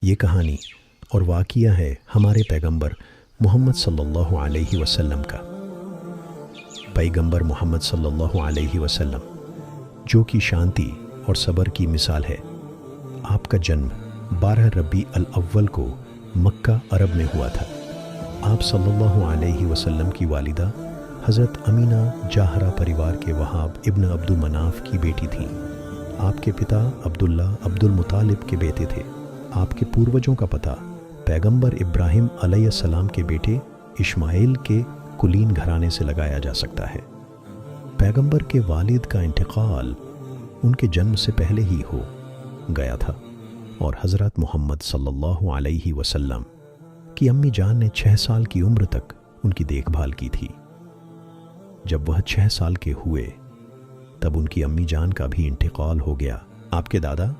یہ کہانی اور واقعہ ہے ہمارے پیغمبر محمد صلی اللہ علیہ وسلم کا۔ پیغمبر محمد صلی اللہ علیہ وسلم جو کہ شانتی اور صبر کی مثال ہے۔ آپ کا جنم 12 ربیع الاول کو مکہ عرب میں ہوا تھا۔ آپ صلی اللہ علیہ وسلم کی والدہ حضرت امینہ جاہرہ پریوار کے وہاب ابن عبد مناف کی بیٹی تھیں۔ آپ کے پتا عبداللہ عبد المطالب کے بیٹے تھے۔ آپ کے پوروجوں کا پتہ پیغمبر ابراہیم علیہ السلام کے بیٹے اسماعیل کے کلین گھرانے سے لگایا جا سکتا ہے۔ پیغمبر کے والد کا انتقال ان کے جنم سے پہلے ہی ہو گیا تھا، اور حضرت محمد صلی اللہ علیہ وسلم کی امی جان نے 6 سال کی عمر تک ان کی دیکھ بھال کی تھی۔ جب وہ 6 سال کے ہوئے تب ان کی امی جان کا بھی انتقال ہو گیا۔ آپ کے دادا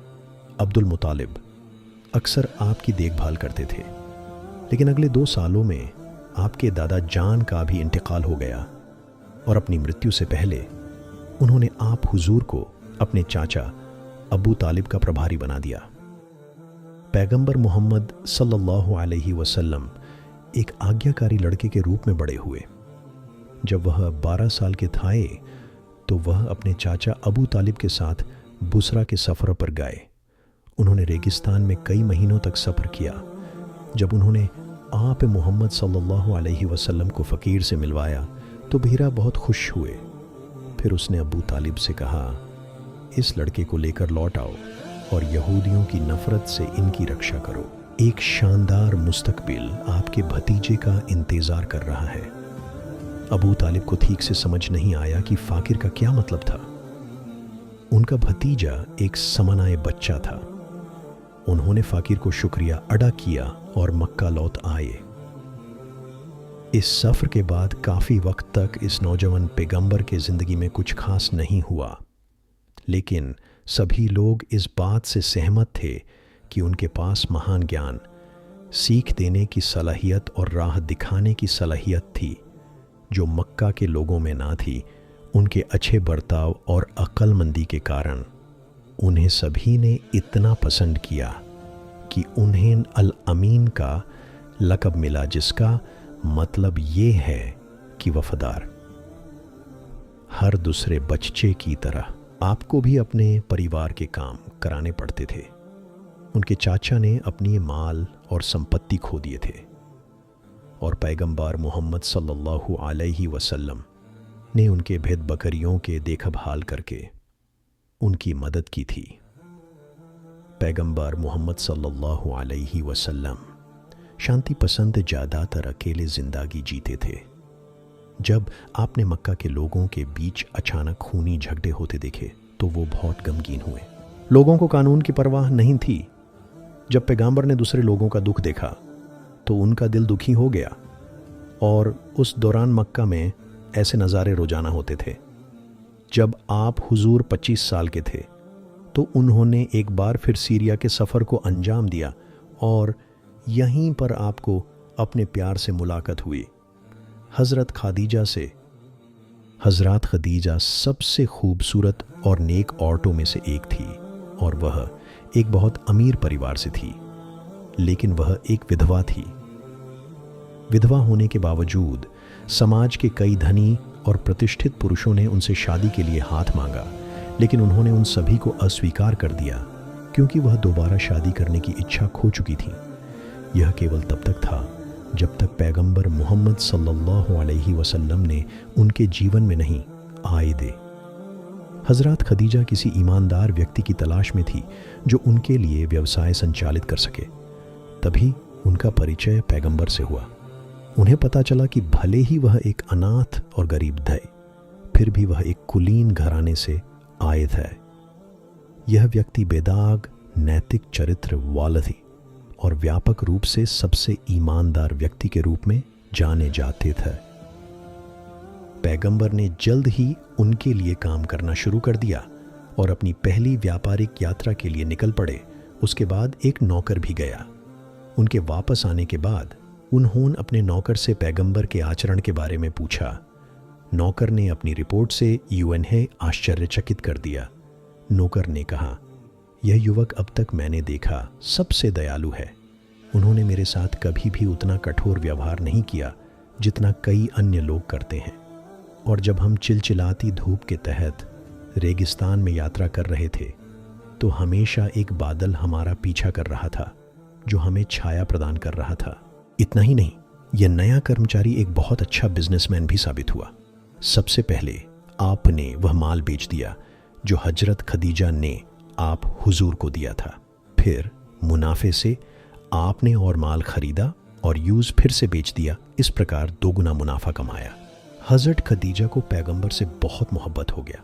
عبد المطالب اکثر آپ کی دیکھ بھال کرتے تھے، لیکن اگلے 2 سالوں میں آپ کے دادا جان کا بھی انتقال ہو گیا، اور اپنی مرتیو سے پہلے انہوں نے آپ حضور کو اپنے چاچا ابو طالب کا پربھاری بنا دیا۔ پیغمبر محمد صلی اللہ علیہ وسلم ایک آگیاکاری لڑکے کے روپ میں بڑے ہوئے۔ جب وہ 12 سال کے تھے تو وہ اپنے چاچا ابو طالب کے ساتھ بصرہ کے سفر پر گئے۔ انہوں نے ریگستان میں کئی مہینوں تک سفر کیا۔ جب انہوں نے آپ محمد صلی اللہ علیہ وسلم کو فقیر سے ملوایا تو بحیرہ بہت خوش ہوئے۔ پھر اس نے ابو طالب سے کہا، اس لڑکے کو لے کر لوٹ آؤ اور یہودیوں کی نفرت سے ان کی رکشا کرو۔ ایک شاندار مستقبل آپ کے بھتیجے کا انتظار کر رہا ہے۔ ابو طالب کو ٹھیک سے سمجھ نہیں آیا کہ فقیر کا کیا مطلب تھا۔ ان کا بھتیجا ایک سمنائے بچہ تھا۔ انہوں نے فقیر کو شکریہ ادا کیا اور مکہ لوٹ آئے۔ اس سفر کے بعد کافی وقت تک اس نوجوان پیغمبر کے زندگی میں کچھ خاص نہیں ہوا، لیکن سبھی لوگ اس بات سے سہمت تھے کہ ان کے پاس مہان گیان، سیکھ دینے کی صلاحیت اور راہ دکھانے کی صلاحیت تھی جو مکہ کے لوگوں میں نہ تھی۔ ان کے اچھے برتاؤ اور عقل مندی کے کارن انہیں سبھی نے اتنا پسند کیا کہ انہیں الامین کا لقب ملا، جس کا مطلب یہ ہے کہ وفادار۔ ہر دوسرے بچے کی طرح آپ کو بھی اپنے پریوار کے کام کرانے پڑتے تھے۔ ان کے چاچا نے اپنی مال اور سمپتی کھو دیے تھے، اور پیغمبر محمد صلی اللہ علیہ وسلم نے ان کے بھید بکریوں کے دیکھ بھال کر کے ان کی مدد کی تھی۔ پیغمبر محمد صلی اللہ علیہ وسلم شانتی پسند زیادہ تر اکیلے زندگی جیتے تھے۔ جب آپ نے مکہ کے لوگوں کے بیچ اچانک خونی جھگڑے ہوتے دیکھے تو وہ بہت غمگین ہوئے۔ لوگوں کو قانون کی پرواہ نہیں تھی۔ جب پیغمبر نے دوسرے لوگوں کا دکھ دیکھا تو ان کا دل دکھی ہو گیا، اور اس دوران مکہ میں ایسے نظارے روزانہ ہوتے تھے۔ جب آپ حضور 25 سال کے تھے تو انہوں نے ایک بار پھر سیریا کے سفر کو انجام دیا، اور یہیں پر آپ کو اپنے پیار سے ملاقات ہوئی۔ حضرت خدیجہ سب سے خوبصورت اور نیک عورتوں میں سے ایک تھی، اور وہ ایک بہت امیر پریوار سے تھی، لیکن وہ ایک ودھوا تھی۔ ودھوا ہونے کے باوجود سماج کے کئی دھنی اور پرتشٹھت پروشوں نے ان سے شادی کے لیے ہاتھ مانگا، لیکن انہوں نے ان سبھی کو اسویکار کر دیا کیونکہ وہ دوبارہ شادی کرنے کی اچھا کھو چکی تھی۔ یہ کیول تب تک تھا جب تک پیغمبر محمد صلی اللہ علیہ وسلم نے ان کے جیون میں نہیں آئے دے۔ حضرت خدیجہ کسی ایماندار ویکتی کی تلاش میں تھی جو ان کے لیے ویوسائے سنچالت کر سکے۔ تبھی ان کا پریچے پیغمبر سے ہوا۔ انہیں پتا چلا کہ بھلے ہی وہ ایک اناتھ اور غریب تھے، پھر بھی وہ ایک کلین گھرانے سے آئے تھے۔ یہ ویکتی بے داغ نیتک چرتر والا تھی، اور ویاپک روپ سے سب سے ایماندار ویکتی کے روپ میں جانے جاتے تھے۔ پیغمبر نے جلد ہی ان کے لیے کام کرنا شروع کر دیا اور اپنی پہلی ویاپارک یاترا کے لیے نکل پڑے۔ اس کے بعد ایک نوکر بھی گیا۔ ان کے واپس آنے کے بعد انہوں نے اپنے نوکر سے پیغمبر کے آچرن کے بارے میں پوچھا۔ نوکر نے اپنی رپورٹ سے انہیں آشچریہ چکت کر دیا۔ نوکر نے کہا، यह युवक अब तक मैंने देखा सबसे दयालु है। उन्होंने मेरे साथ कभी भी उतना कठोर व्यवहार नहीं किया जितना कई अन्य लोग करते हैं। और जब हम चिलचिलाती धूप के तहत रेगिस्तान में यात्रा कर रहे थे तो हमेशा एक बादल हमारा पीछा कर रहा था जो हमें छाया प्रदान कर रहा था। इतना ही नहीं, यह नया कर्मचारी एक बहुत अच्छा बिजनेसमैन भी साबित हुआ। सबसे पहले आपने वह माल बेच दिया जो हजरत खदीजा ने आप हुजूर को दिया था। फिर मुनाफे से आपने और माल खरीदा और यूज फिर से बेच दिया। इस प्रकार 2 गुना मुनाफा कमाया। हजरत खदीजा को पैगंबर से बहुत मोहब्बत हो गया।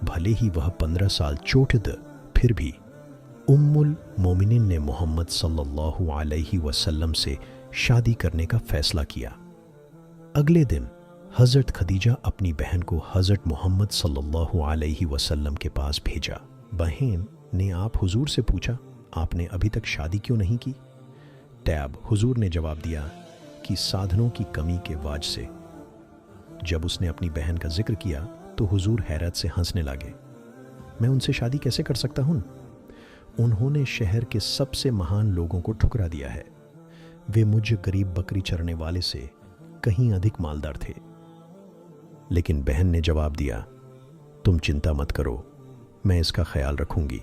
भले ही वह 15 साल चोटिल, फिर भी उम्मुल मोमिनीन ने मोहम्मद सल्लल्लाहु अलैहि वसल्लम से शादी करने का फैसला किया। अगले दिन हजरत खदीजा अपनी बहन को हजरत मोहम्मद सल्लल्लाहु अलैहि वसल्लम के पास भेजा। बहन ने आप हुजूर से पूछा, आपने अभी तक शादी क्यों नहीं की? टैब हुजूर ने जवाब दिया कि साधनों की कमी के वाज से। जब उसने अपनी बहन का जिक्र किया तो हुजूर हैरत से हंसने लगे। मैं उनसे शादी कैसे कर सकता हूं? उन्होंने शहर के सबसे महान लोगों को ठुकरा दिया है। वे मुझ गरीब बकरी चरने वाले से कहीं अधिक मालदार थे। लेकिन बहन ने जवाब दिया, तुम चिंता मत करो, मैं इसका ख्याल रखूंगी।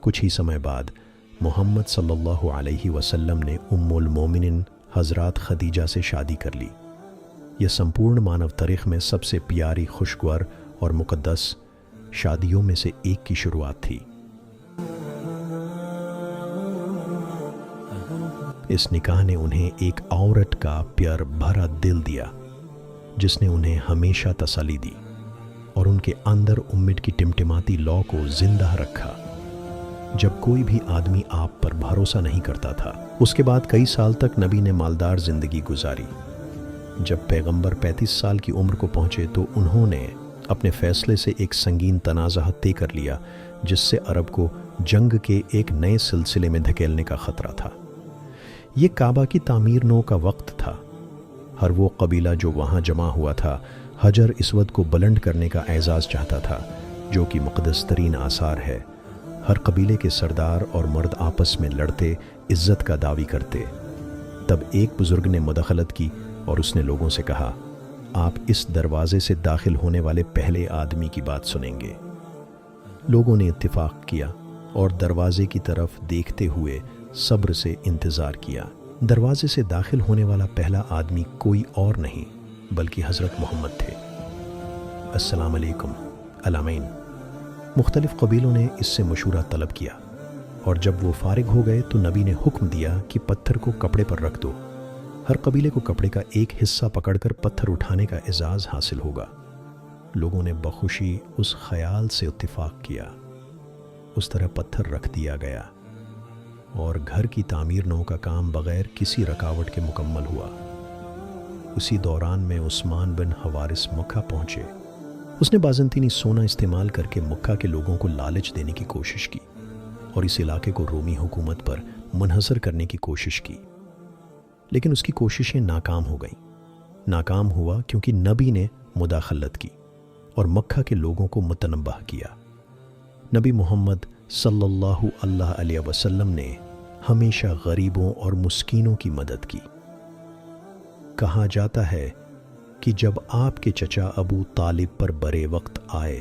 कुछ ही समय बाद मोहम्मद सल्लल्लाहु अलैहि वसल्लम ने उम्मुल मोमिनीन हजरत खदीजा से शादी कर ली। यह संपूर्ण मानव तारीख में सबसे प्यारी, खुशगवार और मुकद्दस शादियों में से एक की शुरुआत थी। इस निकाह ने उन्हें एक औरत का प्यार भरा दिल दिया जिसने उन्हें हमेशा तसल्ली दी और उनके अंदर उम्मीद की टिमटिमाती लौ को जिंदा रखा। जब कोई भी आदमी आप पर भरोसा नहीं करता था। उसके बाद कई साल तक नबी ने मालदार जिंदगी गुजारी। जब पैगंबर 35 साल की उम्र को पहुंचे तो उन्होंने अपने फैसले से एक संगीन तनाज़ा तय कर लिया जिससे अरब को जंग के एक नए सिलसिले में धकेलने का खतरा था। ये काबा की तामीर नो का वक्त था। हर वो कबीला जो वहाँ जमा हुआ था हजर इसवद को बुलंद करने का एजाज़ चाहता था जो कि मुक़द्दस तरीन आसार है। हर कबीले के सरदार और मर्द आपस में लड़ते, इज्जत का दावी करते। तब एक बुजुर्ग ने मुदाखलत की और उसने लोगों से कहा, आप इस दरवाजे से दाखिल होने वाले पहले आदमी की बात सुनेंगे। लोगों ने इत्तिफाक किया और दरवाजे की तरफ देखते हुए सब्र से इंतज़ार किया। दरवाजे से दाखिल होने वाला पहला आदमी कोई और नहीं बल्कि हज़रत मोहम्मद थे। अस्सलाम अलैकुम अलामीन। मुख्तलिफ़ कबीलों ने इससे मशूरा तलब किया और जब वो फारिग हो गए तो नबी ने हुक्म दिया कि पत्थर को कपड़े पर रख दो। हर कबीले को कपड़े का एक हिस्सा पकड़कर पत्थर उठाने का एजाज़ हासिल होगा। लोगों ने बखुशी उस ख्याल से इत्तिफाक किया। उस तरह पत्थर रख दिया गया और घर की तामीर नौ का काम बग़ैर किसी रुकावट के मुकम्मल हुआ। उसी दौरान में उस्मान बिन हवारिस मक्का पहुँचे। उसने बाज़ंतीनी सोना इस्तेमाल करके मक्का के लोगों को लालच देने की कोशिश की और इस इलाके को रोमी हुकूमत पर मुनहसर करने की कोशिश की, लेकिन उसकी कोशिशें नाकाम हो गईं। नाकाम हुआ क्योंकि नबी ने मुदाखलत की और मक्का के लोगों को मुतनब्बह किया। नबी मोहम्मद सल्लल्लाहु अलैहि वसल्लम ने हमेशा गरीबों और मुस्कीनों की मदद की। कहा जाता है कि जब आपके चचा अबू तालिब पर बरे वक्त आए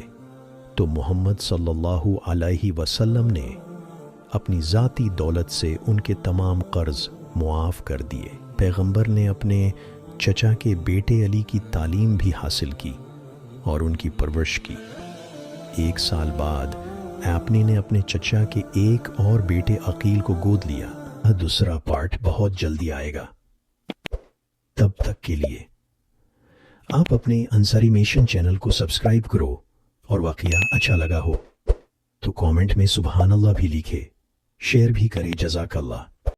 तो मोहम्मद सल्लल्लाहु अलैहि वसल्लम ने अपनी ज़ाती दौलत से उनके तमाम कर्ज मुआफ़ कर दिए। पैगंबर ने अपने चचा के बेटे अली की तालीम भी हासिल की और उनकी परवरिश की। 1 साल बाद आपने ने अपने चचा के एक और बेटे अकील को गोद लिया। दूसरा पार्ट बहुत जल्दी आएगा। तब तक के लिए आप अपने अंसारी मिशन चैनल को सब्सक्राइब करो और वाक़या अच्छा लगा हो तो कमेंट में सुभान अल्लाह भी लिखे, शेयर भी करें। जज़ाकल्लाह।